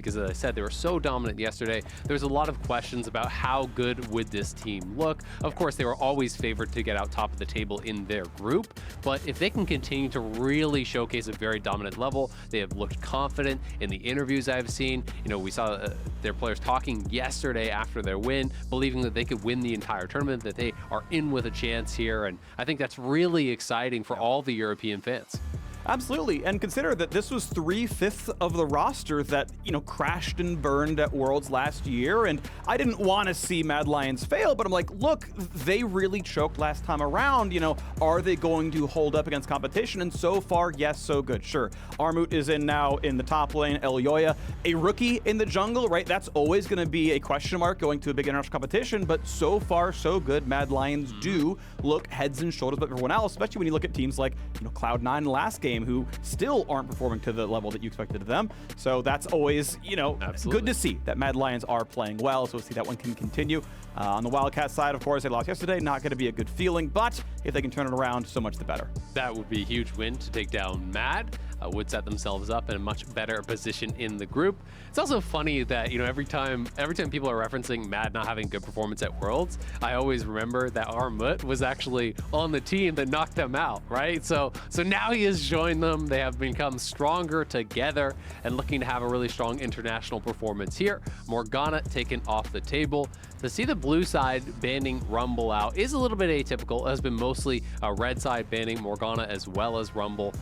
because as I said, they were so dominant yesterday. There's a lot of questions about how good would this team look. Of course, they were always favored to get out top of the table in their group, but if they can continue to really showcase a very dominant level, they have looked confident in the interviews I've seen. You know, we saw their players talking yesterday after their win, believing that they could win the entire tournament, that they are in with a chance here, and I think that's really exciting for all the European fans. Absolutely, and consider that this was 3/5 of the roster that, you know, crashed and burned at Worlds last year, and I didn't want to see Mad Lions fail, but I'm like, look, they really choked last time around, you know, are they going to hold up against competition? And so far, yes, so good. Sure, Armut is in now in the top lane, Elyoya, a rookie in the jungle, right? That's always going to be a question mark going to a big international competition, but so far, so good. Mad Lions do look heads and shoulders above everyone else, especially when you look at teams like, you know, Cloud9 in the last game, who still aren't performing to the level that you expected of them. So that's always, you know, good to see that Mad Lions are playing well. So we'll see that one can continue. On the Wildcat side, of course, they lost yesterday. Not going to be a good feeling, but if they can turn it around, so much the better. That would be a huge win to take down Mad. Would set themselves up in a much better position in the group. It's also funny that, you know, every time people are referencing Mad not having good performance at Worlds, I always remember that Armut was actually on the team that knocked them out, right? So now he has joined them. They have become stronger together and looking to have a really strong international performance here. Morgana taken off the table. To see the blue side banning Rumble out is a little bit atypical. It has been mostly red side banning Morgana as well as Rumble.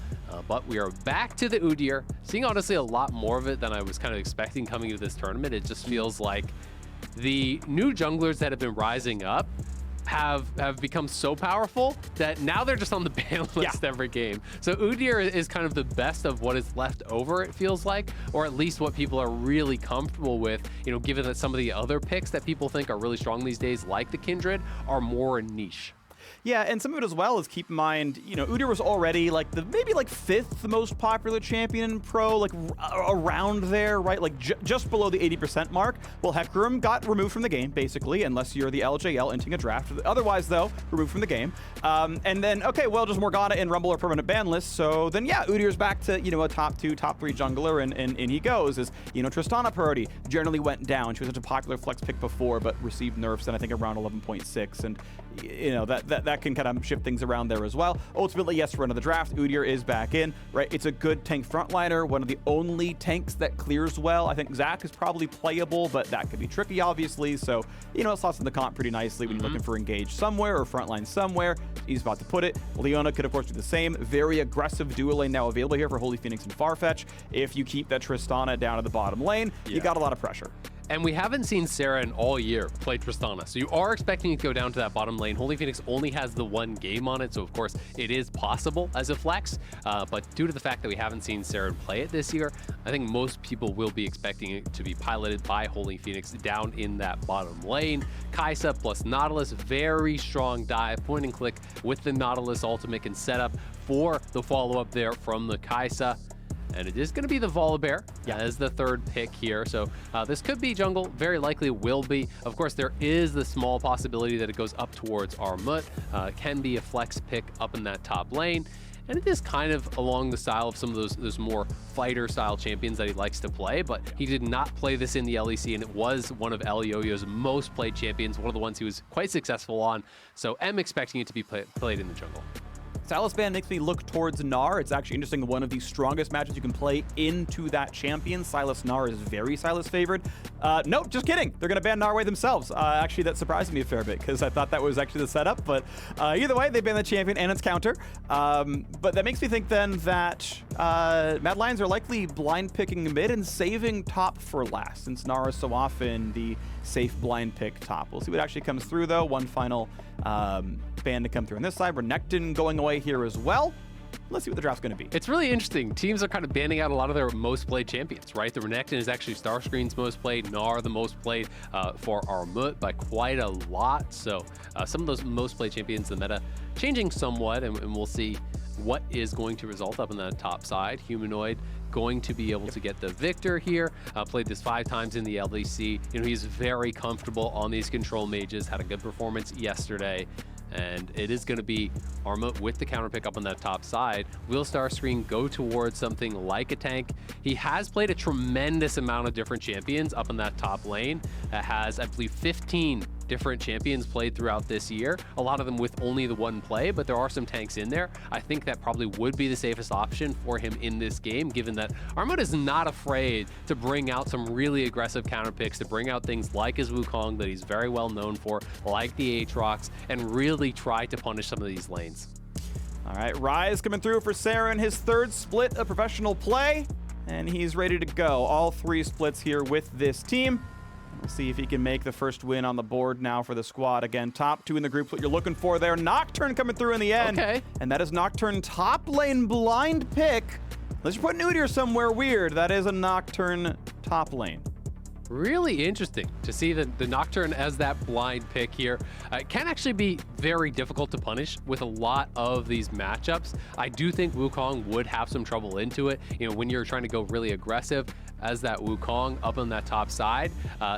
But we are back to the Udyr, seeing honestly a lot more of it than I was kind of expecting coming into this tournament. It just feels like the new junglers that have been rising up have become so powerful that now they're just on the ban list every game. So Udyr is kind of the best of what is left over, it feels like, or at least what people are really comfortable with, you know, given that some of the other picks that people think are really strong these days, like the Kindred, are more niche. Yeah, and some of it as well is, keep in mind, you know, Udyr was already like maybe 5th most popular champion in Pro, like around there, right? Like just below the 80% mark. Well, Hecarim got removed from the game, basically, unless you're the LJL entering a draft. Otherwise, though, removed from the game. And then, okay, well, just Morgana and Rumble are permanent ban lists. So then, yeah, Udyr's back to, you know, a top 2, top 3 jungler, and in he goes. As, you know, Tristana priority generally went down. She was such a popular flex pick before, but received nerfs, and I think around 11.6. And, you know, that can kind of shift things around there as well. Ultimately, yes, run of the draft, Udyr is back in, right? It's a good tank frontliner, one of the only tanks that clears well. I think Zac is probably playable, but that could be tricky, obviously. So, you know, it slots in the comp pretty nicely when you're looking for engage somewhere or frontline somewhere. Easy spot to put it. Leona could, of course, do the same. Very aggressive dual lane now available here for Holy Phoenix and Farfetch. If you keep that Tristana down at the bottom lane, you got a lot of pressure. And we haven't seen Saren all year play Tristana, so you are expecting it to go down to that bottom lane. Holy Phoenix only has the one game on it, so of course it is possible as a flex, but due to the fact that we haven't seen Saren play it this year, I think most people will be expecting it to be piloted by Holy Phoenix down in that bottom lane. Kai'Sa plus Nautilus, very strong dive, point and click with the Nautilus ultimate and setup for the follow-up there from the Kai'Sa. And it is going to be the Volibear as the third pick here. So this could be jungle, very likely will be. Of course, there is the small possibility that it goes up towards Armut. Can be a flex pick up in that top lane. And it is kind of along the style of some of those more fighter-style champions that he likes to play, but he did not play this in the LEC, and it was one of Elyoya's most played champions, one of the ones he was quite successful on. So I'm expecting it to be played in the jungle. Sylas ban makes me look towards Gnar. It's actually interesting. One of the strongest matches you can play into that champion. Sylas Gnar is very Sylas favored. No, just kidding. They're going to ban Gnar away themselves. Actually, that surprised me a fair bit because I thought that was actually the setup. But either way, they ban the champion and its counter. But that makes me think then that Mad Lions are likely blind picking mid and saving top for last, since Gnar is so often the safe blind pick top. We'll see what actually comes through, though. One final ban to come through on this side. Renekton going away here as well. Let's see what the draft's going to be. It's really interesting. Teams are kind of banning out a lot of their most played champions, right? The Renekton is actually Starscream's most played, Gnar the most played for Armut by quite a lot. So some of those most played champions, the meta changing somewhat, and we'll see what is going to result up in the top side. Humanoid going to be able to get the victor here. Played this 5 times in the LEC. You know, he's very comfortable on these control mages, had a good performance yesterday. And it is going to be Arma with the counter pick up on that top side. Will Starscreen go towards something like a tank? He has played a tremendous amount of different champions up in that top lane. Has, I believe, 15 different champions played throughout this year. A lot of them with only the one play, but there are some tanks in there. I think that probably would be the safest option for him in this game, given that Armut is not afraid to bring out some really aggressive counter picks, to bring out things like his Wukong that he's very well known for, like the Aatrox, and really try to punish some of these lanes. All right, Rise coming through for Saren, his third split of professional play, and he's ready to go. All 3 splits here with this team. We'll see if he can make the first win on the board now for the squad. Again, top 2 in the group, what you're looking for there. Nocturne coming through in the end. Okay. And that is Nocturne top lane blind pick. Unless you're putting Udyr somewhere weird, that is a Nocturne top lane. Really interesting to see the Nocturne as that blind pick here. It can actually be very difficult to punish with a lot of these matchups. I do think Wukong would have some trouble into it. You know, when you're trying to go really aggressive as that Wukong up on that top side,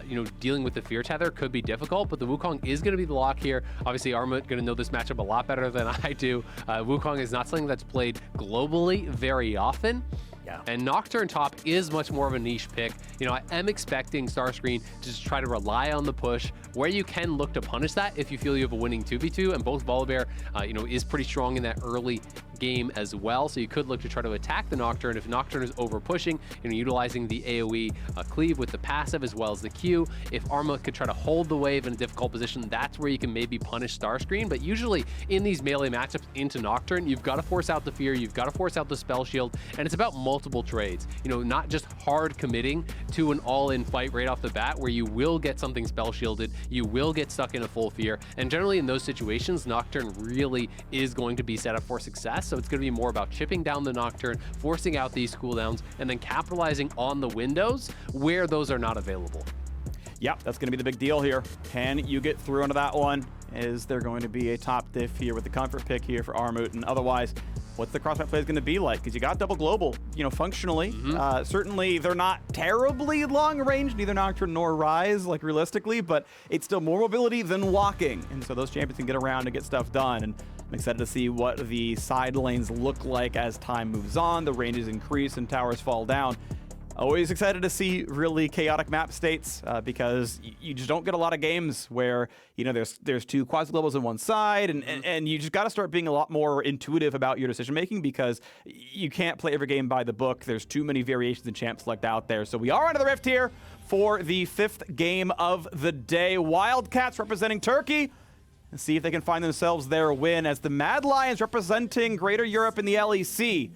you know, dealing with the Fear Tether could be difficult, but the Wukong is going to be the lock here. Obviously, Armut going to know this matchup a lot better than I do. Wukong is not something that's played globally very often. Yeah. And Nocturne top is much more of a niche pick. You know, I am expecting Starscreen to just try to rely on the push, where you can look to punish that if you feel you have a winning 2v2, and both Volibear, you know, is pretty strong in that early game as well, so you could look to try to attack the Nocturne. If Nocturne is over pushing, you know, utilizing the AoE cleave with the passive as well as the Q, if Arma could try to hold the wave in a difficult position, that's where you can maybe punish Starscreen. But usually in these melee matchups into Nocturne, you've got to force out the fear, you've got to force out the spell shield, and it's about multiple trades. You know, not just hard committing to an all-in fight right off the bat where you will get something spell shielded, you will get stuck in a full fear, and generally in those situations, Nocturne really is going to be set up for success. So it's going to be more about chipping down the Nocturne, forcing out these cooldowns, and then capitalizing on the windows where those are not available. Yeah, that's going to be the big deal here. Can you get through into that one? Is there going to be a top diff here with the comfort pick here for Armut? And otherwise, what's the crossmap play going to be like? Because you got double global, you know, functionally. Certainly, they're not terribly long range, neither Nocturne nor Rise, like realistically, but it's still more mobility than walking. And so those champions can get around and get stuff done. And I'm excited to see what the side lanes look like as time moves on, the ranges increase and towers fall down. Always excited to see really chaotic map states because you just don't get a lot of games where, you know, there's 2 quasi globals on one side, and you just got to start being a lot more intuitive about your decision making because you can't play every game by the book. There's too many variations and champ select out there. So we are under the rift here for the 5th game of the day. Wildcats representing Turkey. And see if they can find themselves their win as the Mad Lions representing Greater Europe in the LEC.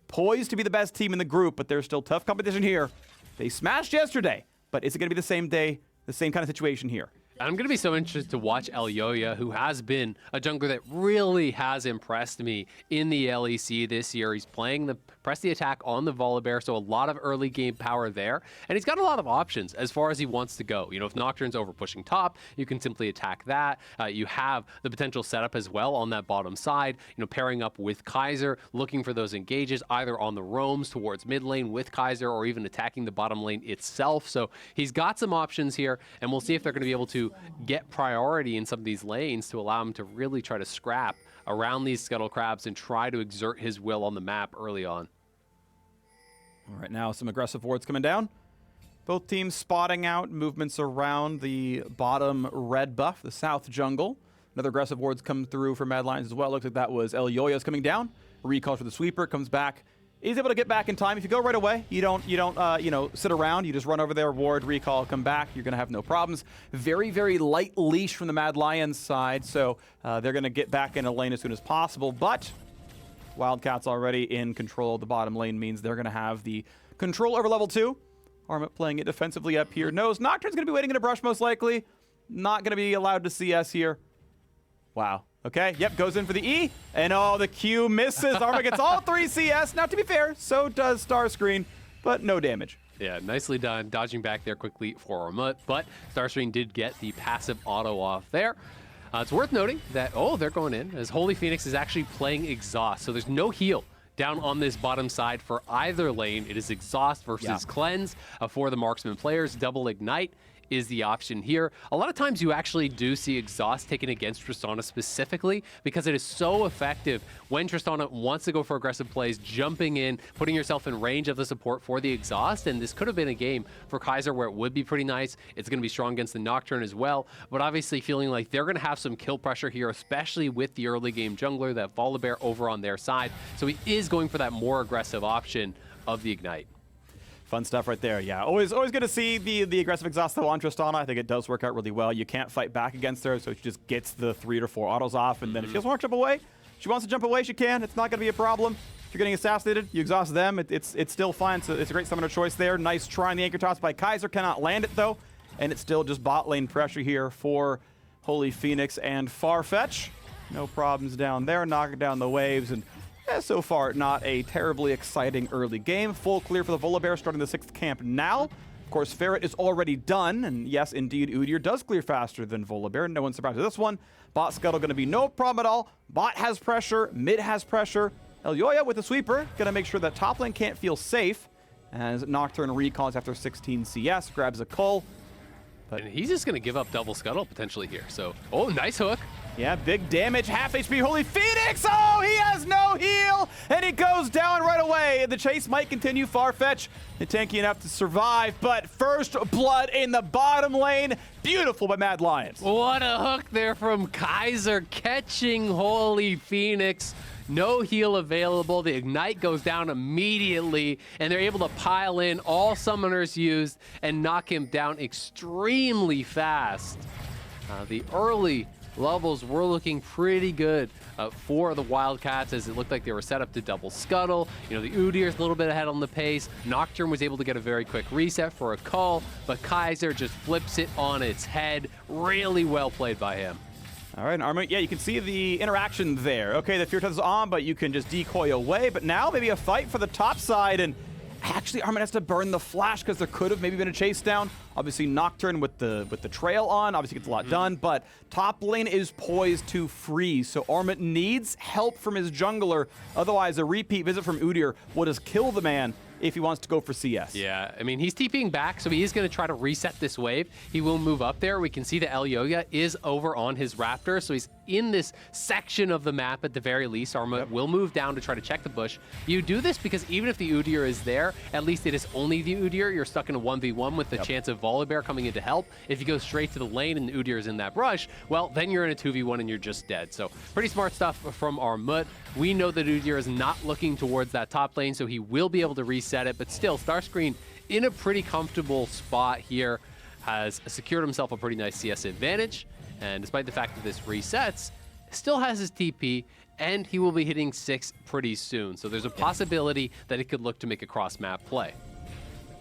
Poised to be the best team in the group, but there's still tough competition here. They smashed yesterday, but is it going to be the same day, the same kind of situation here? I'm going to be so interested to watch Elyoya, who has been a jungler that really has impressed me in the LEC this year. He's playing the press the attack on the Volibear, so a lot of early game power there. And he's got a lot of options as far as he wants to go. You know, if Nocturne's over pushing top, you can simply attack that. You have the potential setup as well on that bottom side, you know, pairing up with Kaiser, looking for those engages either on the roams towards mid lane with Kaiser or even attacking the bottom lane itself. So he's got some options here, and we'll see if they're going to be able to get priority in some of these lanes to allow him to really try to scrap around these Scuttle Crabs and try to exert his will on the map early on. All right, now some aggressive wards coming down. Both teams spotting out movements around the bottom red buff, the south jungle. Another aggressive wards come through for Mad Lions as well. Looks like that was Elyoya's coming down. Recall for the sweeper, comes back. He's able to get back in time. If you go right away, you don't you know, sit around. You just run over there, ward, recall, come back. You're going to have no problems. Very, very light leash from the Mad Lions side, so they're going to get back in a lane as soon as possible. But Wildcats already in control of the bottom lane means they're going to have the control over level 2. Armut playing it defensively up here. Knows Nocturne's going to be waiting in a brush most likely. Not going to be allowed to CS here. Wow. Okay, yep, goes in for the E, and oh, the Q misses. Arma gets all 3 CS. Now, to be fair, so does Starscreen, but no damage. Yeah, nicely done, dodging back there quickly for Armut, but Starscreen did get the passive auto off there. It's worth noting that, oh, they're going in, as Holy Phoenix is actually playing Exhaust, so there's no heal down on this bottom side for either lane. It is Exhaust versus Cleanse for the marksman players. Double Ignite is the option here. A lot of times you actually do see exhaust taken against Tristana specifically because it is so effective when Tristana wants to go for aggressive plays, jumping in, putting yourself in range of the support for the exhaust. And this could have been a game for Kaiser where it would be pretty nice. It's going to be strong against the Nocturne as well, but obviously feeling like they're going to have some kill pressure here, especially with the early game jungler, that Volibear over on their side. So he is going for that more aggressive option of the Ignite. Fun stuff right there. Yeah, always good to see the aggressive exhaust though on Tristana. I think it does work out really well. You can't fight back against her, so she just gets the 3 or 4 autos off, and then if she doesn't want to jump away, she wants to jump away, she can. It's not going to be a problem. If you're getting assassinated, you exhaust them. It's still fine. So it's a great summoner choice there. Nice try on the anchor toss by Kaiser. Cannot land it though, and it's still just bot lane pressure here for Holy Phoenix and Farfetch. No problems down there, knocking down the waves, and so far not a terribly exciting early game. Full clear for the Volibear starting the 6th camp now. Of course, Ferret is already done, and yes, indeed, Udyr does clear faster than Volibear. No one's surprised with this one. Bot scuttle going to be no problem at all. Bot has pressure, mid has pressure. Elyoya with the sweeper, going to make sure that top lane can't feel safe as Nocturne recalls after 16 CS, grabs a cull. And he's just going to give up double scuttle potentially here. So, oh, nice hook. Yeah, big damage, half HP, Holy Phoenix! Oh, he has no heal, and he goes down right away. The chase might continue. Farfetch tanky enough to survive, but first blood in the bottom lane. Beautiful by Mad Lions. What a hook there from Kaiser, catching Holy Phoenix. No heal available. The Ignite goes down immediately, and they're able to pile in all summoners used and knock him down extremely fast. The early levels were looking pretty good for the Wildcats, as it looked like they were set up to double scuttle. You know, the Udyr's a little bit ahead on the pace. Nocturne was able to get a very quick reset for a cull, but Kaiser just flips it on its head. Really well played by him. All right, Armin, yeah, you can see the interaction there. Okay, the Fear Test is on, but you can just decoy away. But now maybe a fight for the top side, and actually Armin has to burn the flash because there could have maybe been a chase down. Obviously Nocturne with the trail on, obviously gets a lot done, but top lane is poised to freeze. So Armin needs help from his jungler. Otherwise, a repeat visit from Udyr will just kill the man if he wants to go for CS. Yeah, I mean, he's TPing back, so he is going to try to reset this wave. He will move up there. We can see that Elyoya is over on his Raptor, so he's in this section of the map at the very least. Arma will move down to try to check the bush. You do this because even if the Udyr is there, at least it is only the Udyr. You're stuck in a 1v1 with the chance of Volibear coming in to help. If you go straight to the lane and the Udyr is in that brush, well, then you're in a 2v1 and you're just dead. So pretty smart stuff from Armut. We know that Udyr is not looking towards that top lane, so he will be able to reset it, but still, Starscreen in a pretty comfortable spot here, has secured himself a pretty nice CS advantage, and despite the fact that this resets, still has his TP, and he will be hitting 6 pretty soon, so there's a possibility that he could look to make a cross-map play.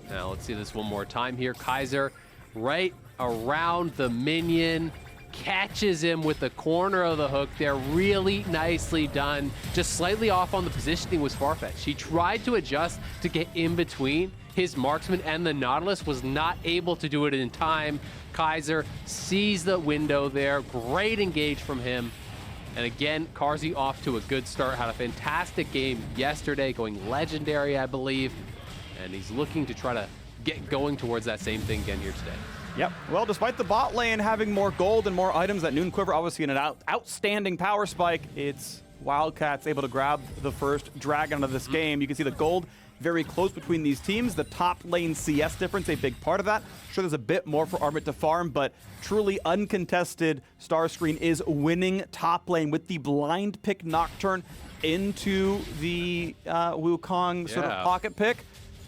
Now, let's see this one more time here. Kaiser right around the minion, catches him with the corner of the hook there. Really nicely done. Just slightly off on the positioning was Farfetch. He tried to adjust to get in between his marksman and the Nautilus, was not able to do it in time. Kaiser sees the window there. Great engage from him. And again, Carzzy off to a good start. Had a fantastic game yesterday, going legendary, I believe. And he's looking to try to get going towards that same thing again here today. Yep. Well, despite the bot lane having more gold and more items, that Noon Quiver obviously an outstanding power spike. It's Wildcats able to grab the first dragon out of this game. You can see the gold very close between these teams. The top lane CS difference, a big part of that. Sure, there's a bit more for Armut to farm, but truly uncontested, Starscreen is winning top lane with the blind pick Nocturne into the Wukong sort of pocket pick.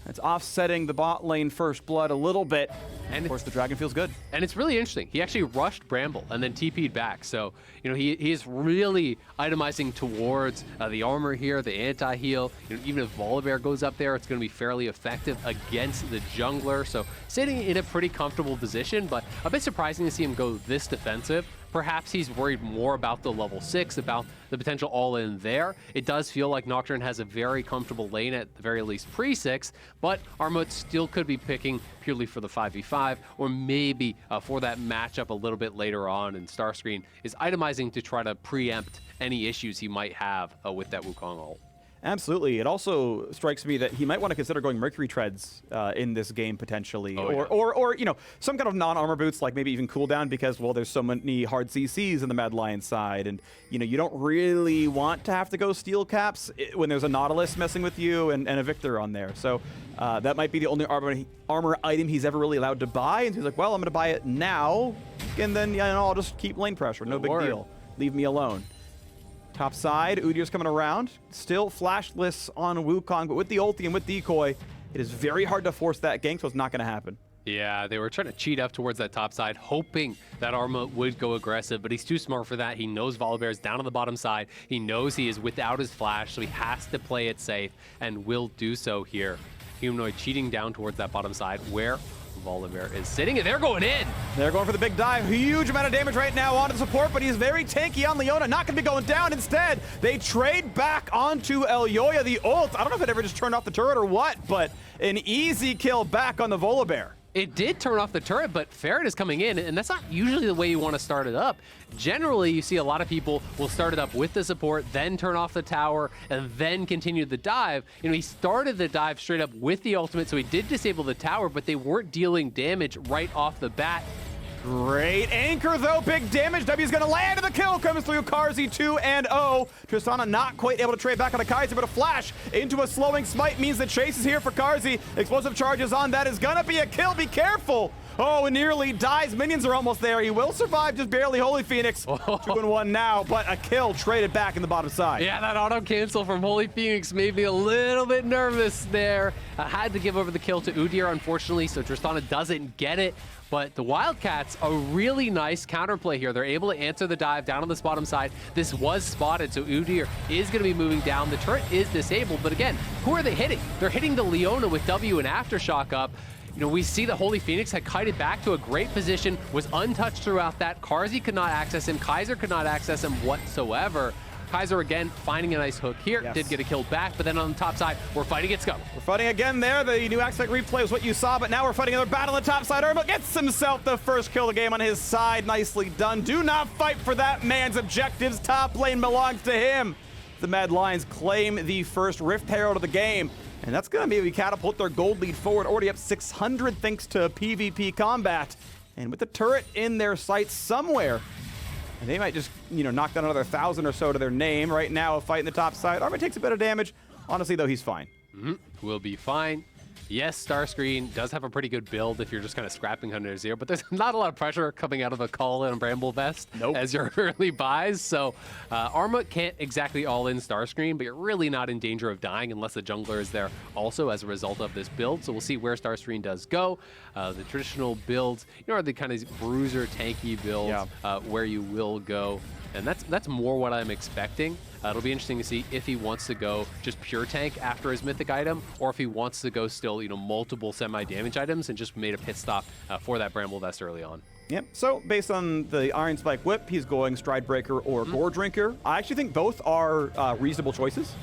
It's offsetting the bot lane first blood a little bit. And of course, the dragon feels good. And it's really interesting. He actually rushed Bramble and then TP'd back. So, you know, he is really itemizing towards the armor here, the anti-heal. You know, even if Volibear goes up there, it's going to be fairly effective against the jungler. So, sitting in a pretty comfortable position, but a bit surprising to see him go this defensive. Perhaps he's worried more about the level 6, about the potential all-in there. It does feel like Nocturne has a very comfortable lane, at the very least pre-6, but Armut still could be picking purely for the 5v5, or maybe for that matchup a little bit later on, and Starscreen is itemizing to try to preempt any issues he might have with that Wukong ult. Absolutely. It also strikes me that he might want to consider going Mercury Treads in this game potentially, or you know, some kind of non-armor boots, like maybe even cooldown, because well, there's so many hard CCs in the Mad Lion side, and you know, you don't really want to have to go steel caps when there's a Nautilus messing with you and a Victor on there. So that might be the only armor item he's ever really allowed to buy, and he's like, well, I'm going to buy it now, and then you know, I'll just keep lane pressure. No big deal. Leave me alone. Top side, Udyr's coming around. Still flashless on Wukong, but with the ulti and with decoy, it is very hard to force that gank, so it's not going to happen. Yeah, they were trying to cheat up towards that top side, hoping that Arma would go aggressive, but he's too smart for that. He knows Volibear's down on the bottom side. He knows he is without his flash, so he has to play it safe, and will do so here. Humanoid cheating down towards that bottom side, where Volibear is sitting, and they're going in. They're going for the big dive. Huge amount of damage right now onto the support, but he's very tanky on Leona. Not going to be going down. Instead, they trade back onto Elyoya. The ult, I don't know if it ever just turned off the turret or what, but an easy kill back on the Volibear. It did turn off the turret, but Ferret is coming in, and that's not usually the way you want to start it up. Generally, you see a lot of people will start it up with the support, then turn off the tower, and then continue the dive. You know, he started the dive straight up with the ultimate, so he did disable the tower, but they weren't dealing damage right off the bat. Great anchor, though. Big damage. W's going to land, and the kill comes through. Carzzy 2-0. Tristana not quite able to trade back on a Kaiser, but a flash into a slowing smite means the chase is here for Carzzy. Explosive charges on. That is going to be a kill. Be careful. Oh, and nearly dies. Minions are almost there. He will survive, just barely. Holy Phoenix, 2-1 now, but a kill traded back in the bottom side. Yeah, that auto cancel from Holy Phoenix made me a little bit nervous there. I had to give over the kill to Udyr, unfortunately, so Tristana doesn't get it. But the Wildcats, a really nice counterplay here. They're able to answer the dive down on this bottom side. This was spotted, so Udyr is going to be moving down. The turret is disabled, but again, who are they hitting? They're hitting the Leona with W and Aftershock up. You know, we see the Holy Phoenix had kited back to a great position, was untouched throughout that. Carzzy could not access him. Kaiser could not access him whatsoever. Kaiser again finding a nice hook here, did get a kill back, but then on the top side, we're fighting at Scum. We're fighting again there. The new aspect replay is what you saw, but now we're fighting another battle on the top side. Irma gets himself the first kill of the game on his side. Nicely done. Do not fight for that man's objectives. Top lane belongs to him. The Mad Lions claim the first Rift Herald of the game, and that's going to maybe catapult their gold lead forward. Already up 600 thanks to PvP combat. And with the turret in their sights somewhere, and they might just, you know, knock down another 1,000 or so to their name. Right now, a fight in the top side. Arma takes a bit of damage. Honestly, though, he's fine. We'll be fine. Yes, Starscreen does have a pretty good build if you're just kind of scrapping under zero, but there's not a lot of pressure coming out of the Call and Bramble Vest as your early buys. So Arma can't exactly all-in Starscreen, but you're really not in danger of dying unless the jungler is there also as a result of this build. So we'll see where Starscreen does go. The traditional builds, you know, are the kind of bruiser, tanky builds where you will go. And that's more what I'm expecting. It'll be interesting to see if he wants to go just pure tank after his mythic item, or if he wants to go still, you know, multiple semi-damage items and just made a pit stop for that Bramble Vest early on. Yep, so based on the Iron Spike Whip, he's going Stride Breaker or Gore Drinker. I actually think both are reasonable choices.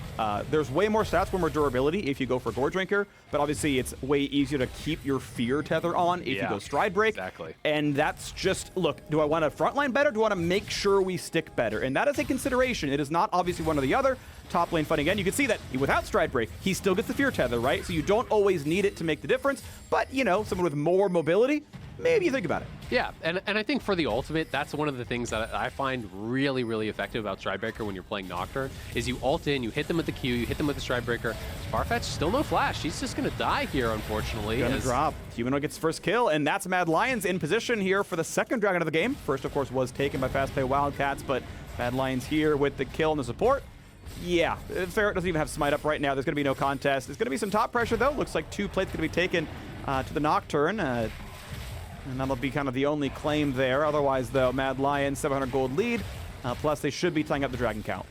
There's way more stats, way more durability if you go for Gore Drinker, but obviously it's way easier to keep your Fear Tether on if you go Stride Break. Exactly. And that's just, look, do I want to frontline better? Do I want to make sure we stick better? And that is a consideration. It is not obviously one or the other. Top lane fighting again, you can see that without Stride Break, he still gets the Fear Tether, right? So you don't always need it to make the difference, but, you know, someone with more mobility, maybe you think about it. Yeah, and I think for the ultimate, that's one of the things that I find really, really effective about Stridebreaker when you're playing Nocturne, is you ult in, you hit them with the Q, you hit them with the Stridebreaker. Farfetch, still no flash. He's just going to die here, unfortunately. Gonna drop. Humanoid gets first kill, and that's Mad Lions in position here for the second dragon of the game. First, of course, was taken by Fast Play Wildcats, but Mad Lions here with the kill and the support. Yeah, Ferret doesn't even have Smite up right now. There's going to be no contest. There's going to be some top pressure, though. Looks like 2 plates going to be taken to the Nocturne. And that'll be kind of the only claim there. Otherwise, though, Mad Lions, 700 gold lead. Plus, they should be tying up the dragon count.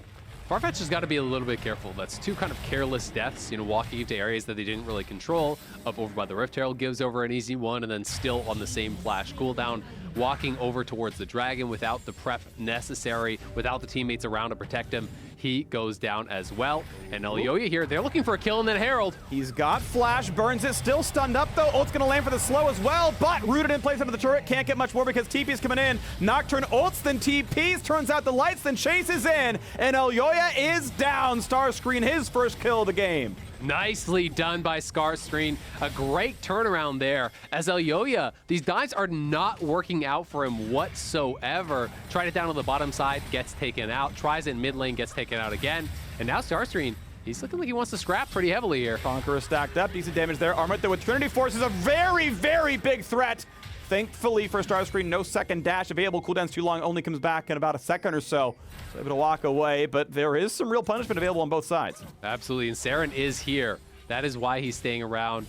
Farfetch has got to be a little bit careful. That's 2 kind of careless deaths, you know, walking into areas that they didn't really control. Up over by the Rift Herald gives over an easy one, and then still on the same flash cooldown, walking over towards the dragon without the prep necessary, without the teammates around to protect him. he goes down as well. And Elyoya here, they're looking for a kill in that Herald. He's got flash, burns it, still stunned up though. Ult's gonna land for the slow as well, but rooted in place under the turret, can't get much more because TP's coming in. Nocturne ults, then TPs, turns out the lights, then chases in, and Elyoya is down. Starscreen, his first kill of the game. Nicely done by Starscreen. A great turnaround there as Elyoya, these dives are not working out for him whatsoever. Tried it down on the bottom side, gets taken out. Tries it in mid lane, gets taken out again. And now Starscreen, he's looking like he wants to scrap pretty heavily here. Conqueror stacked up, decent damage there. Armut though with Trinity Force is a very, very big threat. Thankfully for Starscreen, no second dash available. Cooldown's too long, only comes back in about a second or so. So able to walk away, but there is some real punishment available on both sides. Absolutely, and Saren is here. That is why he's staying around.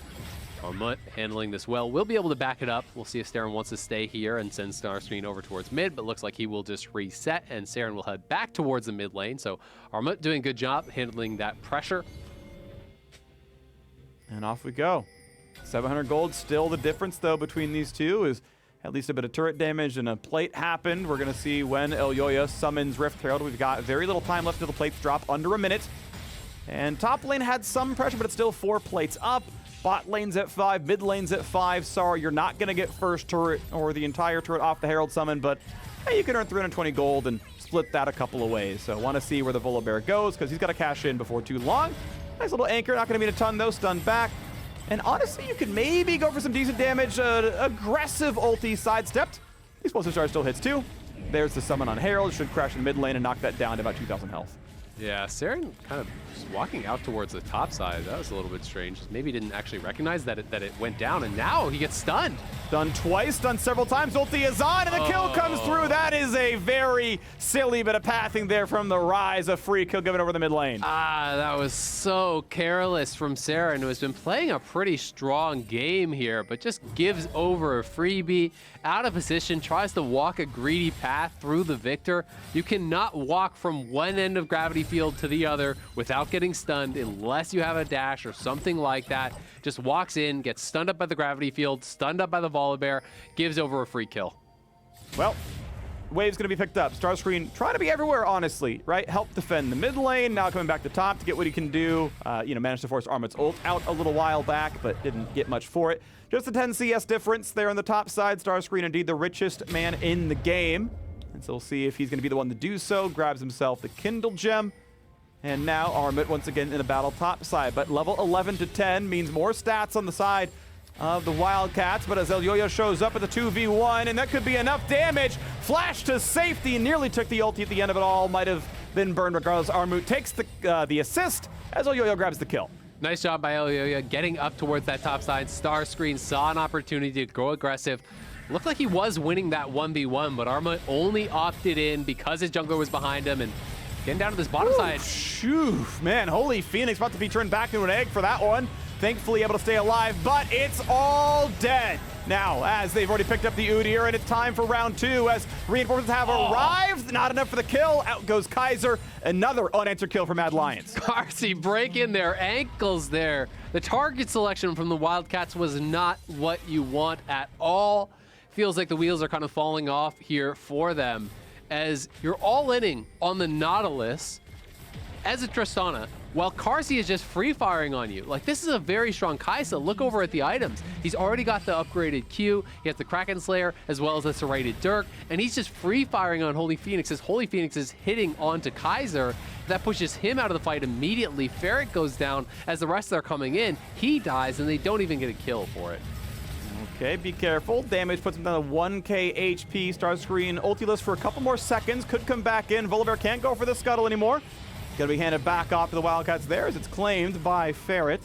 Armut handling this well. We'll be able to back it up. We'll see if Saren wants to stay here and send Starscreen over towards mid, but looks like he will just reset, and Saren will head back towards the mid lane. So Armut doing a good job handling that pressure. And off we go. 700 gold, still the difference though between these two is at least a bit of turret damage and a plate happened. We're gonna see when Elyoya summons Rift Herald. We've got very little time left till the plates drop, under a minute. And top lane had some pressure, but it's still 4 plates up. Bot lane's at 5, mid lane's at 5. Sorry, you're not gonna get first turret or the entire turret off the Herald summon, but hey, you can earn 320 gold and split that a couple of ways. So wanna see where the Volibear goes, because he's gotta cash in before too long. Nice little anchor, not gonna mean a ton though, stun back. And honestly, you could maybe go for some decent damage. Aggressive ulti sidestepped. The explosive charge still hits too. There's the summon on Herald. Should crash in mid lane and knock that down to about 2,000 health. Yeah, Saren kind of just walking out towards the top side. That was a little bit strange. Maybe he didn't actually recognize that it went down, and now he gets stunned. Done twice, done several times. Ulti is on, and the kill comes through. That is a very silly bit of pathing there from the Rise. A free kill given over the mid lane. Ah, that was so careless from Saren, who has been playing a pretty strong game here, but just gives over a freebie, out of position, tries to walk a greedy path through the Victor. You cannot walk from one end of gravity field to the other without getting stunned unless you have a dash or something like that. Just walks in, gets stunned up by the gravity field, stunned up by the Volibear, gives over a free kill. Well, wave's gonna be picked up. Starscreen trying to be everywhere, honestly, right? Help defend the mid lane, now coming back to top to get what he can do. Managed to force Armut's ult out a little while back, but didn't get much for it. Just a 10 CS difference there on the top side. Starscreen indeed the richest man in the game. And so we'll see if he's gonna be the one to do so. Grabs himself the Kindle Gem. And now Armut once again in the battle top side, but level 11 to 10 means more stats on the side of the Wildcats, but as Elyoya shows up at the 2v1, and that could be enough damage. Flash to safety, nearly took the ulti at the end of it all, might have been burned regardless. Armut takes the assist as Elyoya grabs the kill. Nice job by Elyoya getting up towards that top side. Starscreen saw an opportunity to go aggressive. Looked like he was winning that 1v1, but Armut only opted in because his jungler was behind him, and getting down to this bottom side. Shoo, man, Holy Phoenix about to be turned back into an egg for that one. Thankfully able to stay alive, but it's all dead. Now, as they've already picked up the Udyr, and it's time for round 2 as reinforcements have arrived. Not enough for the kill. Out goes Kaiser. Another unanswered kill for Mad Lions. Carsey breaking their ankles there. The target selection from the Wildcats was not what you want at all. Feels like the wheels are kind of falling off here for them, as you're all-inning on the Nautilus as a Tristana, while Carsey is just free-firing on you. Like, this is a very strong Kai'Sa. Look over at the items. He's already got the upgraded Q, he has the Kraken Slayer, as well as the serrated Dirk, and he's just free-firing on Holy Phoenix as Holy Phoenix is hitting onto Kaiser. That pushes him out of the fight immediately. Ferret goes down as the rest are coming in. He dies, and they don't even get a kill for it. Okay, be careful. Damage puts him down to 1k HP. Starscreen ultiless for a couple more seconds. Could come back in. Volibear can't go for the scuttle anymore. Gonna be handed back off to the Wildcats there as it's claimed by Ferret.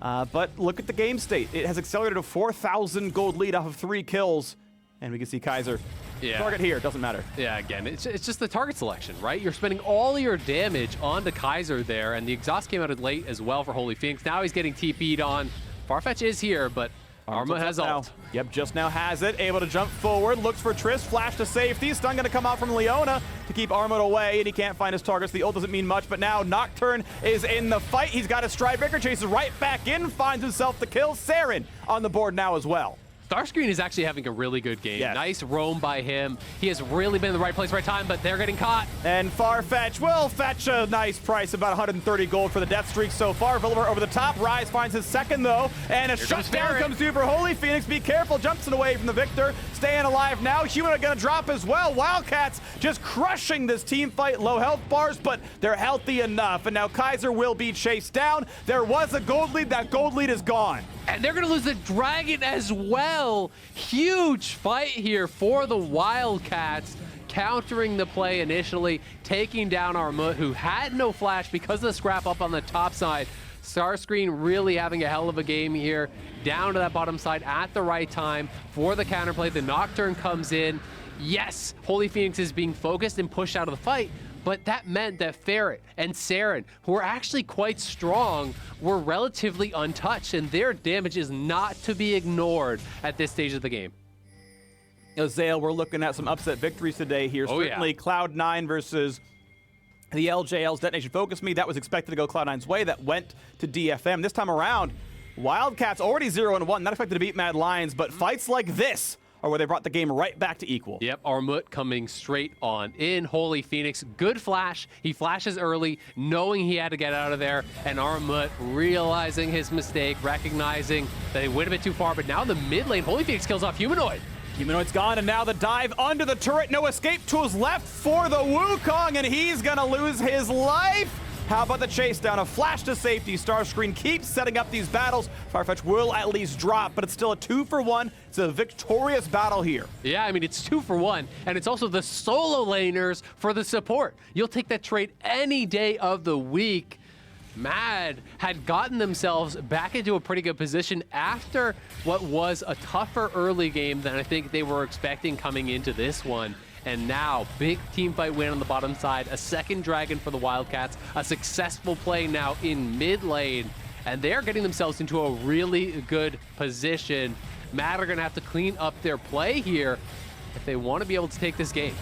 But look at the game state. It has accelerated a 4,000 gold lead off of 3 kills. And we can see Kaiser. Yeah. Target here, doesn't matter. Yeah, again, it's just the target selection, right? You're spending all your damage onto Kaiser there, and the exhaust came out late as well for Holy Phoenix. Now he's getting TP'd on. Farfetch is here, but Armut has ult. Yep, just now has it. Able to jump forward. Looks for Trist. Flash to safety. Stun going to come out from Leona to keep Armut away, and he can't find his targets. The ult doesn't mean much, but now Nocturne is in the fight. He's got a Stridebreaker. Chases right back in. Finds himself the kill. Saren on the board now as well. Starscreen is actually having a really good game. Yes. Nice roam by him. He has really been in the right place, right time, but they're getting caught. And Farfetch will fetch a nice price, about 130 gold for the death streak so far. Villiver over the top. Rise finds his second, though. And a shutdown comes through for Holy Phoenix. Be careful. Jumps it away from the victor. Staying alive now. Human are going to drop as well. Wildcats just crushing this team fight. Low health bars, but they're healthy enough. And now Kaiser will be chased down. There was a gold lead. That gold lead is gone. And they're going to lose the Dragon as well. Huge fight here for the Wildcats. Countering the play initially, taking down Armut, who had no flash because of the scrap up on the top side. Starscreen really having a hell of a game here. Down to that bottom side at the right time for the counterplay. The Nocturne comes in. Yes, Holy Phoenix is being focused and pushed out of the fight, but that meant that Ferret and Saren, who are actually quite strong, were relatively untouched, and their damage is not to be ignored at this stage of the game. Zale, we're looking at some upset victories today here. Certainly yeah. Cloud9 versus the LJL's Detonation Focus Me. That was expected to go Cloud9's way. That went to DFM. This time around, Wildcats already 0-1. Not expected to beat Mad Lions, but fights like this are where they brought the game right back to equal. Yep, Armut coming straight on in. Holy Phoenix, good flash. He flashes early, knowing he had to get out of there. And Armut realizing his mistake, recognizing that he went a bit too far. But now the mid lane, Holy Phoenix kills off Humanoid. Humanoid's gone, and now the dive under the turret. No escape tools left for the Wukong, and he's gonna lose his life. How about the chase down? A flash to safety. Starscreen keeps setting up these battles. Farfetch will at least drop, but it's still a 2-for-1. It's a victorious battle here. Yeah, I mean, it's 2-for-1, and it's also the solo laners for the support. You'll take that trade any day of the week. Mad had gotten themselves back into a pretty good position after what was a tougher early game than I think they were expecting coming into this one. And now, big team fight win on the bottom side, a second Dragon for the Wildcats, a successful play now in mid lane, and they're getting themselves into a really good position. Mad are gonna have to clean up their play here if they want to be able to take this game.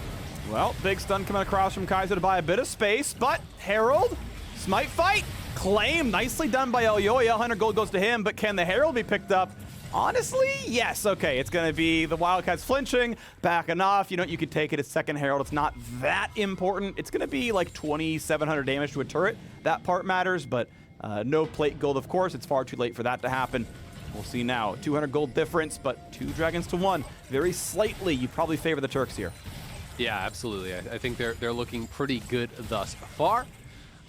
Well, big stun coming across from Kaiser to buy a bit of space, but Herald, Smite fight, claim, nicely done by Elyoya. 100 gold goes to him, but can the Herald be picked up? Honestly, yes. Okay, it's going to be the Wildcats flinching, backing off. You know, you could take it as second Herald. It's not that important. It's going to be like 2,700 damage to a turret. That part matters, but no plate gold, of course. It's far too late for that to happen. We'll see now. 200 gold difference, but 2 Dragons to 1. Very slightly, you probably favor the Turks here. Yeah, absolutely. I think they're looking pretty good thus far.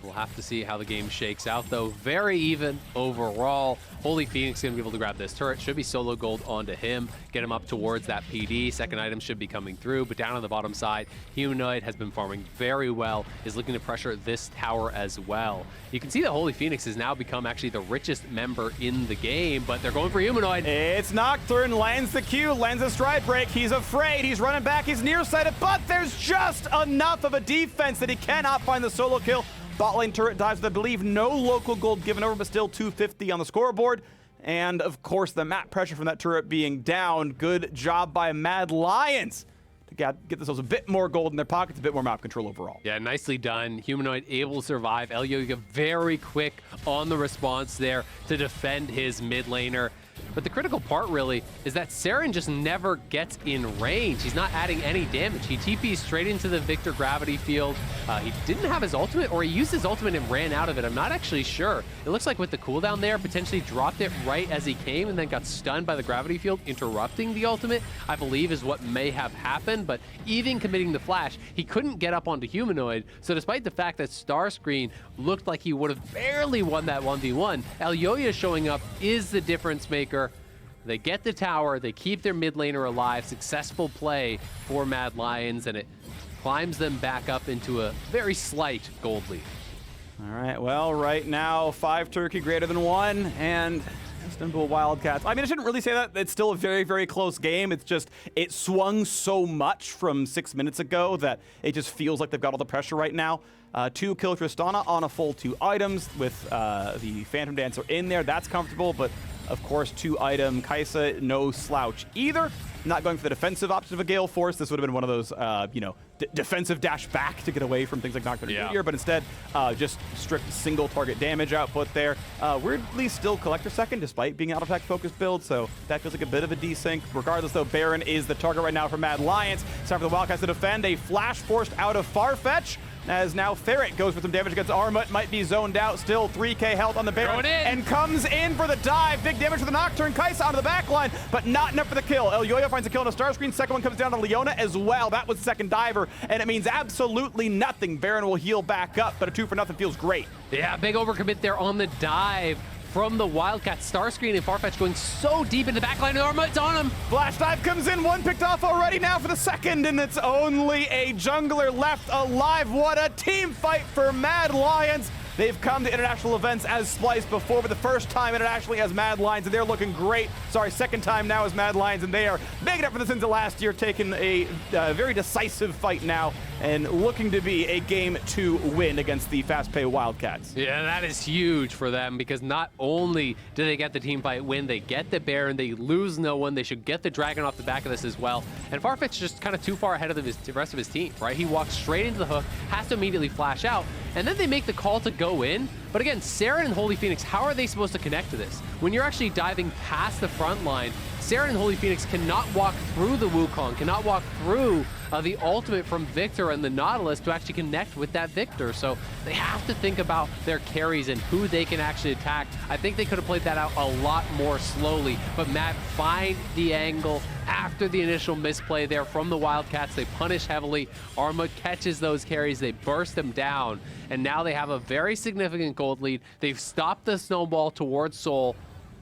We'll have to see how the game shakes out, though. Very even overall. Holy Phoenix going to be able to grab this turret. Should be solo gold onto him. Get him up towards that PD. Second item should be coming through, but down on the bottom side, Humanoid has been farming very well, is looking to pressure this tower as well. You can see that Holy Phoenix has now become actually the richest member in the game, but they're going for Humanoid. It's Nocturne, lands the Q, lands a stride break. He's afraid, he's running back, he's nearsighted, but there's just enough of a defense that he cannot find the solo kill. Bot lane turret dives, I believe no local gold given over, but still 250 on the scoreboard. And of course, the map pressure from that turret being down. Good job by Mad Lions to get themselves a bit more gold in their pockets, a bit more map control overall. Yeah, nicely done. Humanoid able to survive. Elyoya very quick on the response there to defend his mid laner. But the critical part really is that Saren just never gets in range. He's not adding any damage. He TP'd straight into the Victor gravity field. He didn't have his ultimate, or he used his ultimate and ran out of it. I'm not actually sure. It looks like with the cooldown there, potentially dropped it right as he came and then got stunned by the gravity field, interrupting the ultimate, I believe is what may have happened. But even committing the flash, he couldn't get up onto Humanoid. So despite the fact that Starscreen looked like he would have barely won that 1v1, Elyoya showing up is the difference maker. They get the tower, they keep their mid laner alive. Successful play for Mad Lions, and it climbs them back up into a very slight gold lead. All right, well, right now, 5 Turkey greater than 1, and Istanbul Wildcats. I mean, I shouldn't really say that. It's still a very, very close game. It's just, it swung so much from 6 minutes ago that it just feels like they've got all the pressure right now. 2 kill Tristana on a full 2 items with the Phantom Dancer in there. That's comfortable, but of course, 2 item Kaisa, no slouch either. not going for the defensive option of a Gale Force. This would have been one of those, you know, defensive dash back to get away from things like Nocturne and Meteor, but instead, just strict single target damage output there. Weirdly still Collector second, despite being an auto-attack focused build, so that feels like a bit of a desync. Regardless, though, Baron is the target right now for Mad Lions. It's time for the Wildcats to defend. A flash forced out of Farfetch, as now Ferret goes for some damage against Armut, might be zoned out, still 3k health on the Baron, and comes in for the dive. Big damage for the Nocturne, Kai'Sa onto the backline, but not enough for the kill. Elyoya finds a kill on a Starscream, second one comes down to Leona as well. That was second diver, and it means absolutely nothing. Baron will heal back up, but a 2-for-0 feels great. Yeah, big overcommit there on the dive from the Wildcats. Starscreen and Farfetch going so deep in the backline, and Armut's on him. Flash dive comes in, one picked off already now for the second, and it's only a jungler left alive. What a team fight for Mad Lions. They've come to international events as Splice before, but the first time internationally as Mad Lions, and they're looking great. Sorry, second time now as Mad Lions, and they are making up for the sins of last year, taking a very decisive fight now, and looking to be a game to win against the fast-pay Wildcats. Yeah, that is huge for them, because not only do they get the team fight win, they get the Baron, they lose no one, they should get the Dragon off the back of this as well. And Farfetch just kind of too far ahead of the rest of his team, right? He walks straight into the hook, has to immediately flash out, and then they make the call to go in. But again, Saren and Holy Phoenix, how are they supposed to connect to this? When you're actually diving past the front line, Saren and Holy Phoenix cannot walk through the Wukong, cannot walk through the ultimate from Victor and the Nautilus to actually connect with that Victor. So they have to think about their carries and who they can actually attack. I think they could have played that out a lot more slowly, but Matt find the angle after the initial misplay there from the Wildcats. They punish heavily. Armut catches those carries, they burst them down, and now they have a very significant gold lead. They've stopped the snowball towards Seoul,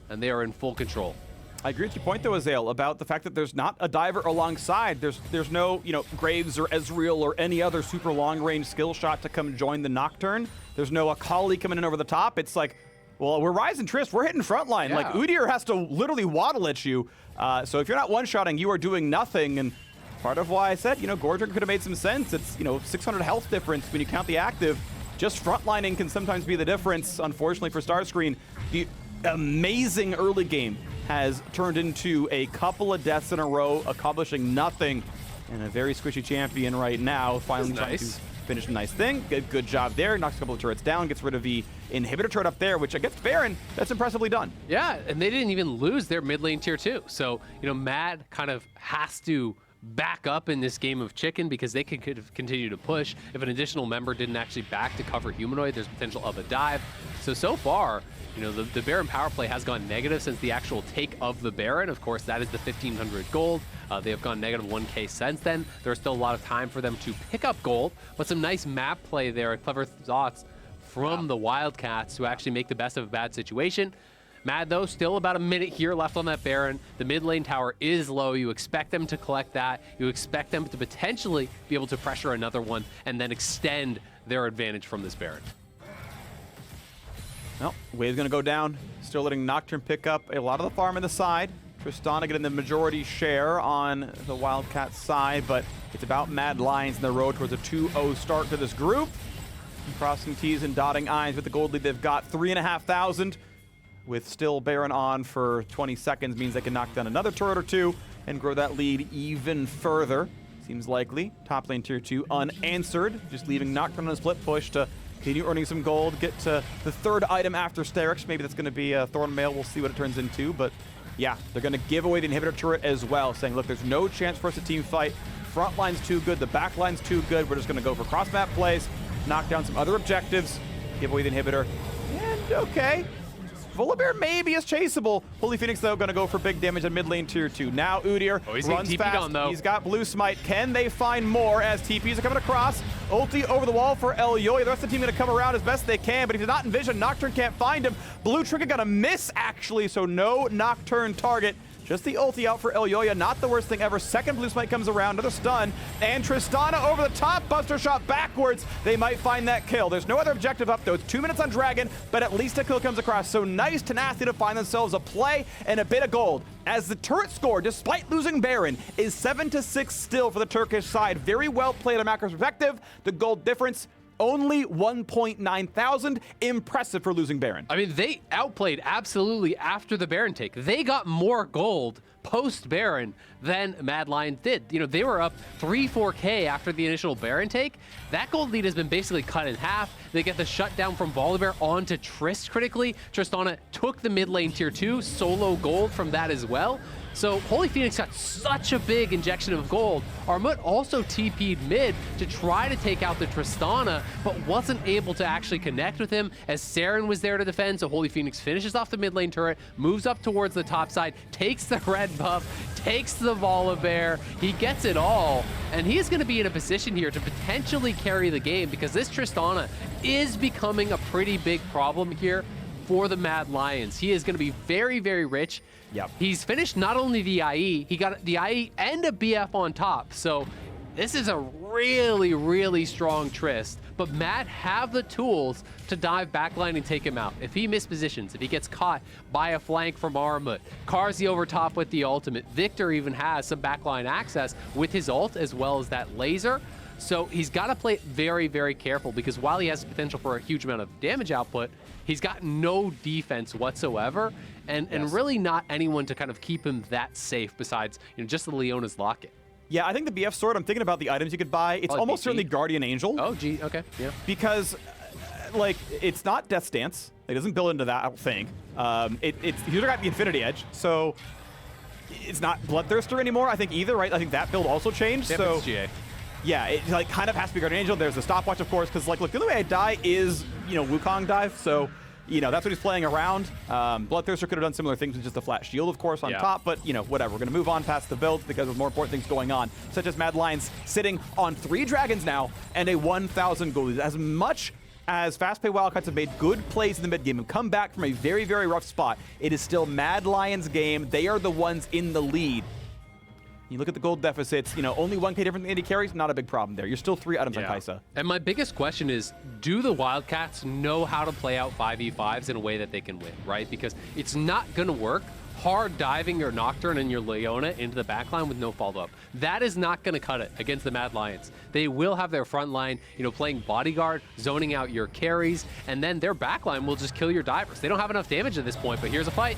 and they are in full control. I agree with your point, though, Azael, about the fact that there's not a diver alongside. There's no, you know, Graves or Ezreal or any other super long-range skill shot to come join the Nocturne. There's no Akali coming in over the top. It's like, well, we're Ryze and Trist. We're hitting frontline. Yeah. Like, Udyr has to literally waddle at you. So if you're not one-shotting, you are doing nothing. And part of why I said, you know, Gordrick could have made some sense. It's, you know, 600 health difference when you count the active. Just frontlining can sometimes be the difference, unfortunately, for Starscreen. The amazing early game has turned into a couple of deaths in a row, accomplishing nothing, and a very squishy champion right now, finally trying to finish a nice thing. Good job there, knocks a couple of turrets down, gets rid of the inhibitor turret up there, which against Baron, that's impressively done. Yeah, and they didn't even lose their mid lane tier 2. So, you know, Mad kind of has to back up in this game of chicken because they could continue to push. If an additional member didn't actually back to cover Humanoid, there's potential of a dive. So far, you know, the Baron power play has gone negative since the actual take of the Baron. Of course, that is the 1,500 gold. They have gone negative 1k since then. There's still a lot of time for them to pick up gold, but some nice map play there, clever thoughts from the Wildcats to actually make the best of a bad situation. Mad, though, still about a minute here left on that Baron. The mid lane tower is low. You expect them to collect that. You expect them to potentially be able to pressure another one and then extend their advantage from this Baron. Well, wave's going to go down. Still letting Nocturne pick up a lot of the farm in the side. Tristana getting the majority share on the Wildcat side, but it's about Mad Lions in the road towards a 2-0 start to this group. Crossing T's and dotting I's with the gold lead they've got. 3,500 with still Baron on for 20 seconds means they can knock down another turret or two and grow that lead even further. Seems likely. Top lane tier 2 unanswered, just leaving Nocturne on a split push to continue earning some gold, get to the third item after Sterix. Maybe that's going to be a Thornmail. We'll see what it turns into. But yeah, they're going to give away the inhibitor turret as well, saying, look, there's no chance for us to team fight. Front line's too good. The back line's too good. We're just going to go for cross-map plays, knock down some other objectives, give away the inhibitor. And okay. Volibear maybe is chaseable. Holy Phoenix, though, going to go for big damage on mid lane tier 2. Now Udyr runs fast. On, though. He's got blue smite. Can they find more as TPs are coming across? Ulti over the wall for Elyoya. The rest of the team going to come around as best they can, but he did not envision. Nocturne can't find him. Blue Trigger got a miss, actually, so no Nocturne target. Just the ulti out for Elyoya, not the worst thing ever. Second blue smite comes around, another stun, and Tristana over the top, buster shot backwards. They might find that kill. There's no other objective up though. It's 2 minutes on Dragon, but at least a kill comes across. So nice tenacity to find themselves a play and a bit of gold. As the turret score, despite losing Baron, is 7-6 still for the Turkish side. Very well played on Macro's perspective. The gold difference Only 1.9 thousand. Impressive for losing Baron. I mean, they outplayed absolutely after the Baron take. They got more gold post-Baron than Mad Lions did. You know, they were up 3-4K after the initial Baron take. That gold lead has been basically cut in half. They get the shutdown from Volibear onto Trist critically. Tristana took the mid lane tier 2, solo gold from that as well. So Holy Phoenix got such a big injection of gold. Armut also TP'd mid to try to take out the Tristana, but wasn't able to actually connect with him as Saren was there to defend. So Holy Phoenix finishes off the mid lane turret, moves up towards the top side, takes the red buff, takes the Volibear. He gets it all, and he is going to be in a position here to potentially carry the game because this Tristana is becoming a pretty big problem here for the Mad Lions. He is going to be very, very rich. Yep. He's finished not only the IE, he got the IE and a BF on top. So this is a really, really strong Trist. But Mad have the tools to dive backline and take him out. If he mispositions, if he gets caught by a flank from Armut, Carzzy over top with the ultimate. Victor even has some backline access with his ult as well as that laser. So he's got to play it very, very careful because while he has the potential for a huge amount of damage output, he's got no defense whatsoever and really not anyone to kind of keep him that safe besides, you know, just the Leona's Locket. Yeah, I think the BF sword, I'm thinking about the items you could buy. It's almost certainly Guardian Angel. Oh, gee, okay, yeah. Because, like, it's not Death's Dance. It doesn't build into that, I don't think. He's got the Infinity Edge, so it's not Bloodthirster anymore, I think, either, right? I think that build also changed, Yep, so... it's GA. Yeah, it like kind of has to be Guardian Angel. There's a stopwatch, of course, because like, look, the only way I die is, you know, Wukong dive. So, you know, that's what he's playing around. Bloodthirster could have done similar things with just a flat shield, of course, on top. But, you know, whatever. We're going to move on past the builds because there's more important things going on, such as Mad Lions sitting on 3 dragons now and a 1,000 gold lead. As much as Fast Pay Wildcats have made good plays in the mid game and come back from a very, very rough spot, it is still Mad Lions' game. They are the ones in the lead. You look at the gold deficits, you know, only 1K different than AD carries, not a big problem there. You're still 3 items on Kai'Sa. And my biggest question is, do the Wildcats know how to play out 5v5s in a way that they can win, right? Because it's not going to work hard diving your Nocturne and your Leona into the backline with no follow-up. That is not going to cut it against the Mad Lions. They will have their front line, you know, playing bodyguard, zoning out your carries, and then their backline will just kill your divers. They don't have enough damage at this point, but here's a fight.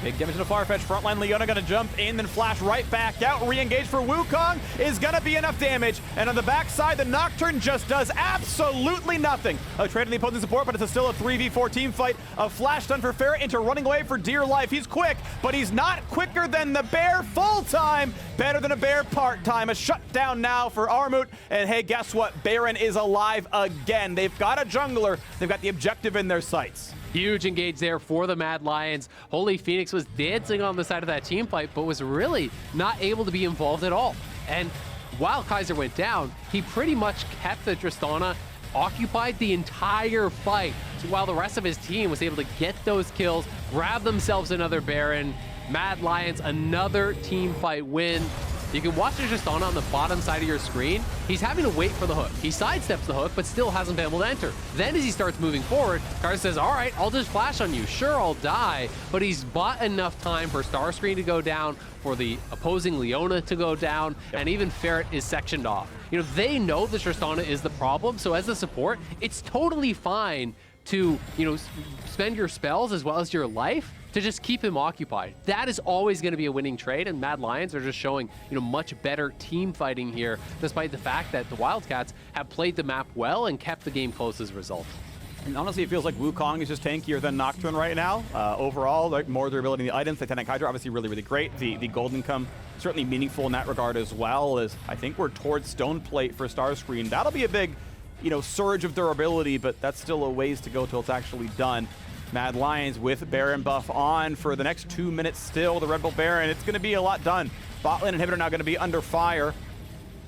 Big damage to Farfetch. Frontline Leona going to jump in, then flash right back out. Re-engage for Wukong is going to be enough damage. And on the backside, the Nocturne just does absolutely nothing. A trade in the opposing support, but it's still a 3v4 team fight. A flash done for Ferret into running away for dear life. He's quick, but he's not quicker than the Bear full-time. Better than a Bear part-time. A shutdown now for Armut. And hey, guess what? Baron is alive again. They've got a jungler. They've got the objective in their sights. Huge engage there for the Mad Lions. Holy Phoenix was dancing on the side of that team fight, but was really not able to be involved at all. And while Kai'Sa went down, he pretty much kept the Tristana occupied the entire fight. So while the rest of his team was able to get those kills, grab themselves another Baron, Mad Lions, another team fight win. You can watch the Tristana on the bottom side of your screen. He's having to wait for the hook. He sidesteps the hook, but still hasn't been able to enter. Then as he starts moving forward, Kai'Sa says, all right, I'll just flash on you. Sure, I'll die, but he's bought enough time for Starscreen to go down, for the opposing Leona to go down, and even Ferret is sectioned off. You know, they know the Tristana is the problem, so as a support, it's totally fine to, you know, spend your spells as well as your life to just keep him occupied. That is always going to be a winning trade, and Mad Lions are just showing, you know, much better team fighting here, despite the fact that the Wildcats have played the map well and kept the game close as a result. And honestly, it feels like Wukong is just tankier than Nocturne right now. Overall, like more durability in the items. Titanic Hydra, obviously really, really great. The gold income, certainly meaningful in that regard as well, as I think we're towards Stone Plate for Starscreen. That'll be a big, you know, surge of durability, but that's still a ways to go till it's actually done. Mad Lions with Baron buff on for the next 2 minutes still. The Red Bull Baron, it's going to be a lot done. Bot lane inhibitor now going to be under fire.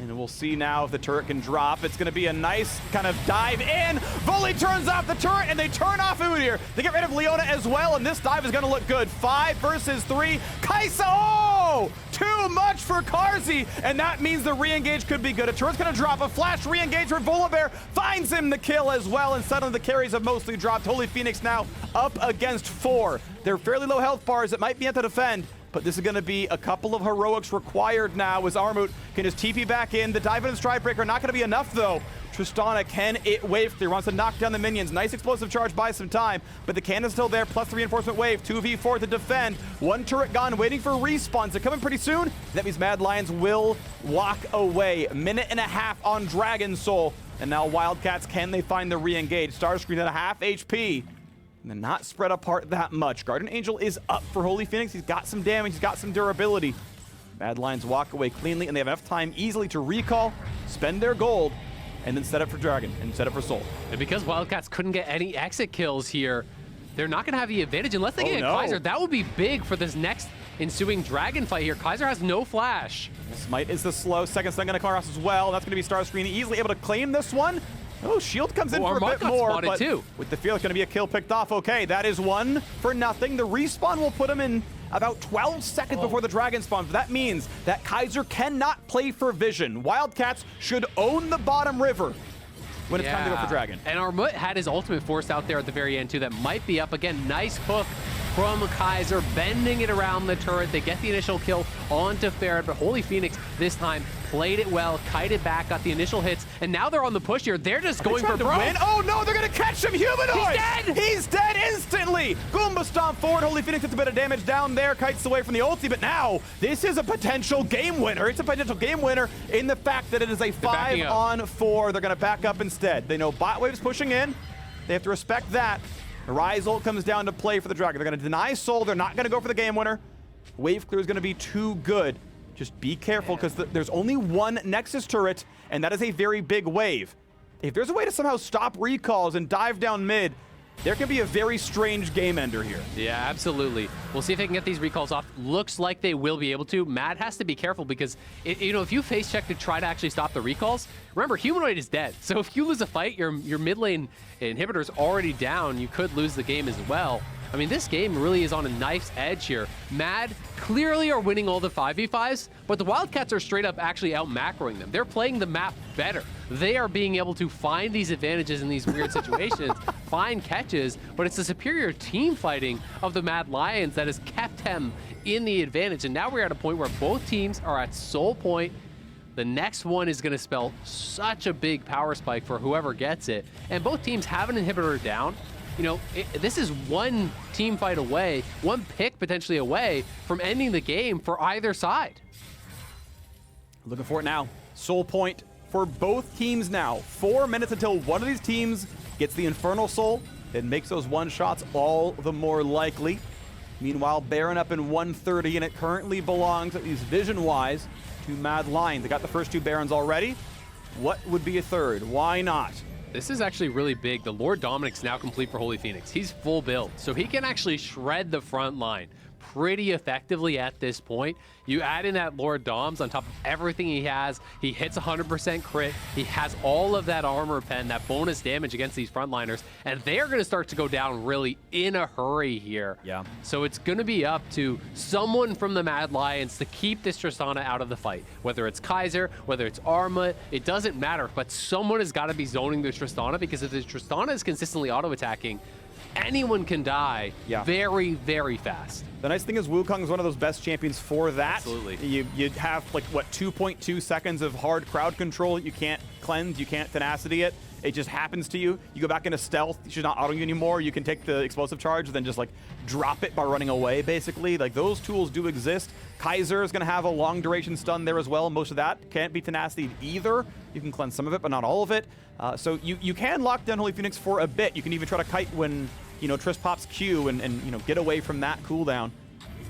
And we'll see now if the turret can drop. It's going to be a nice kind of dive in. Volley turns off the turret, and they turn off Udyr. They get rid of Leona as well, and this dive is going to look good. 5 versus 3. Kai'Sa, oh! Too much for Carzzy, and that means the re-engage could be good. A turret's going to drop. A flash re-engage for Volibear finds him the kill as well, and suddenly the carries have mostly dropped. Holy Phoenix now up against 4. They're fairly low health bars. It might be able to defend. but this is going to be a couple of heroics required now as Armut can just TP back in. The dive and stride breaker not going to be enough though. Tristana, can it wave clear? Wants to knock down the minions. Nice explosive charge, buys some time, but the cannon's still there, plus the reinforcement wave. 2v4 to defend. One turret gone, waiting for respawns. They're coming pretty soon. That means Mad Lions will walk away. Minute and a half on Dragon Soul. And now Wildcats, can they find the re-engage? Starscream at a half HP. And they're not spread apart that much. Guardian Angel is up for Holy Phoenix. He's got some damage, he's got some durability. Mad Lions walk away cleanly, and they have enough time easily to recall, spend their gold, and then set up for Dragon and set up for Soul. And because Wildcats couldn't get any exit kills here, they're not going to have the advantage unless they get Kaiser. That would be big for this next ensuing Dragon fight here. Kaiser has no flash. Smite is the slow. Second stun going to come across as well. That's going to be Starscream easily able to claim this one. Oh, Shield comes in for a bit more, but too. With the field, it's going to be a kill picked off. Okay, that is one for nothing. The respawn will put him in about 12 seconds before the Dragon spawns. That means that Kaiser cannot play for vision. Wildcats should own the bottom river when it's time to go for Dragon. And Armut had his ultimate forced out there at the very end too. That might be up again. Nice hook from Kaiser, bending it around the turret. They get the initial kill onto Ferret, but Holy Phoenix this time played it well, kited back, got the initial hits, and now they're on the push here. They're just going for broke. Win. Oh no, they're gonna catch him, Humanoid! He's dead! He's dead instantly! Goomba stomp forward, Holy Phoenix gets a bit of damage down there, kites away from the ulti, but now this is a potential game winner. It's a potential game winner in the fact that it is a 5-on-4. They're gonna back up instead. They know bot wave's pushing in. They have to respect that. Rise ult comes down to play for the Dragon. They're gonna deny Soul. They're not gonna go for the game winner. Wave clear is gonna be too good. Just be careful, because there's only one Nexus turret, and that is a very big wave. If there's a way to somehow stop recalls and dive down mid, there can be a very strange game ender here. Yeah, absolutely. We'll see if they can get these recalls off. Looks like they will be able to. Mad has to be careful because, if you face check to try to actually stop the recalls, remember, Humanoid is dead. So if you lose a fight, your mid lane inhibitor's already down. You could lose the game as well. I mean, this game really is on a knife's edge here. Mad clearly are winning all the 5v5s, but the Wildcats are straight up actually out-macroing them. They're playing the map better. They are being able to find these advantages in these weird situations, find catches, but it's the superior team fighting of the Mad Lions that has kept them in the advantage. And now we're at a point where both teams are at soul point. The next one is going to spell such a big power spike for whoever gets it. And both teams have an inhibitor down. This is one team fight away, one pick potentially away from ending the game for either side. Looking for it now. Soul point for both teams now. 4 minutes until one of these teams gets the Infernal Soul and makes those one shots all the more likely. Meanwhile, Baron up in 130, and it currently belongs, at least vision-wise, to Mad Lions. They got the first 2 Barons already. What would be a third? Why not? This is actually really big. The Lord Dominic's now complete for Holy Phoenix. He's full build, so he can actually shred the front line pretty effectively at this point. You add in that Lord Doms on top of everything he has. He hits 100% crit. He has all of that armor pen, that bonus damage against these frontliners, and they're going to start to go down really in a hurry here. Yeah. So it's going to be up to someone from the Mad Lions to keep this Tristana out of the fight. Whether it's Kaiser, whether it's Arma, it doesn't matter, but someone has got to be zoning the Tristana, because if the Tristana is consistently auto-attacking, anyone can die very, very fast. The nice thing is Wukong is one of those best champions for that. Absolutely. You have, like, what, 2.2 seconds of hard crowd control. You can't cleanse, you can't tenacity it. It just happens to you. You go back into stealth. She's not autoing you anymore. You can take the explosive charge and then just, like, drop it by running away, basically. Like, those tools do exist. Kaiser is going to have a long duration stun there as well. Most of that can't be tenacity either. You can cleanse some of it, but not all of it. So you can lock down Holy Phoenix for a bit. You can even try to kite when, Triss pops Q and get away from that cooldown.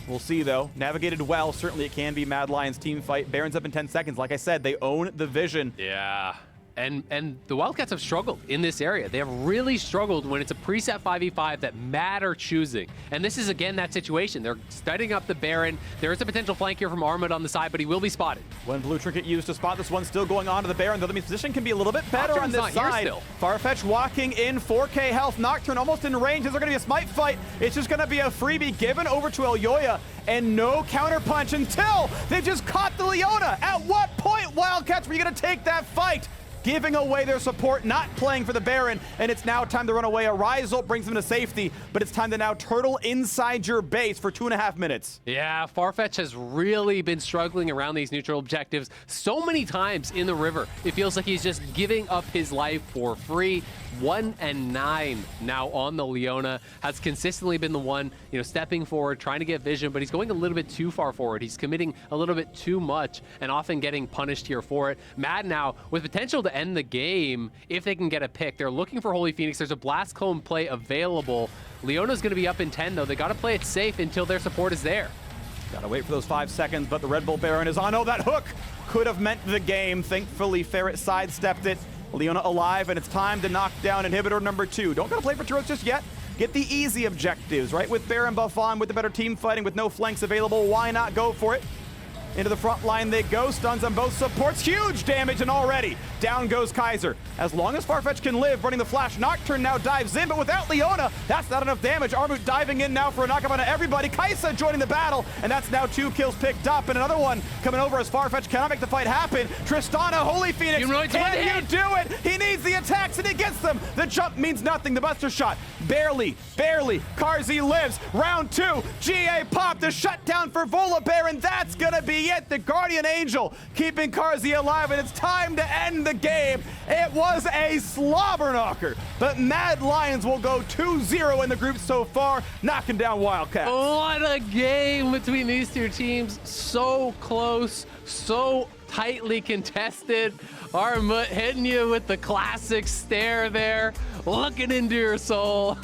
We'll see, though. Navigated well. Certainly it can be Mad Lions team fight. Baron's up in 10 seconds. Like I said, they own the vision. Yeah. And the Wildcats have struggled in this area. They have really struggled when it's a preset 5v5 that Mad are choosing. And this is, again, that situation. They're studying up the Baron. There is a potential flank here from Armut on the side, but he will be spotted. One blue trinket used to spot this one, still going on to the Baron, though that means position can be a little bit better on this side. Farfetch walking in, 4K health. Nocturne almost in range. Is there going to be a smite fight? It's just going to be a freebie given over to Elyoya, and no counterpunch until they've just caught the Leona. At what point, Wildcats, were you going to take that fight? giving away their support, not playing for the Baron, and it's now time to run away. A Rise ult brings them to safety, but it's time to now turtle inside your base for 2.5 minutes. Yeah, Farfetch has really been struggling around these neutral objectives so many times in the river. It feels like he's just giving up his life for free. 1 and 9 now on the Leona, has consistently been the one, stepping forward, trying to get vision, but he's going a little bit too far forward. He's committing a little bit too much and often getting punished here for it. Mad now with potential to end the game if they can get a pick. They're looking for Holy Phoenix. There's a Blast Cone play available. Leona's going to be up in 10 though. They got to play it safe until their support is there. Gotta wait for those 5 seconds, but the Red Bull Baron is on. Oh, that hook could have meant the game. Thankfully, Ferret sidestepped it. Leona alive, and it's time to knock down inhibitor number 2. Don't gotta play for turrets just yet. Get the easy objectives, right? With Baron buff on, with the better team fighting, with no flanks available, why not go for it? Into the front line they go, stuns on both supports, huge damage, and already down goes Kaiser. As long as Farfetch can live, running the flash, Nocturne now dives in, but without Leona, that's not enough damage. Armut diving in now for a knockup on everybody. Kaisa joining the battle, and that's now 2 kills picked up, and another one coming over as Farfetch cannot make the fight happen. Tristana, Holy Phoenix, can you do it? He needs the attacks, and he gets them. The jump means nothing, the buster shot, barely. Carzzy lives, round 2, GA pop, the shutdown for Volibear, and that's gonna be it. The Guardian Angel keeping Carzzy alive, and it's time to end the game. It was a slobber knocker, but Mad Lions will go 2-0 in the group so far, knocking down Wildcats. What a game between these two teams. So close, so tightly contested. Armut hitting you with the classic stare there, looking into your soul.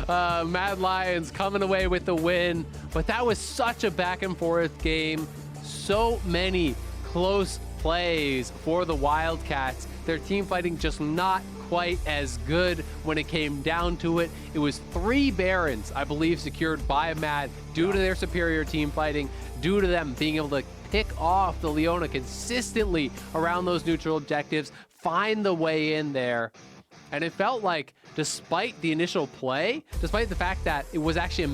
Mad Lions coming away with the win, but that was such a back and forth game. So many close plays for the Wildcats. Their team fighting just not quite as good when it came down to it. It was 3 Barons, I believe, secured by Mad due to their superior team fighting, due to them being able to pick off the Leona consistently around those neutral objectives, find the way in there. And it felt like, despite the initial play, despite the fact that it was actually a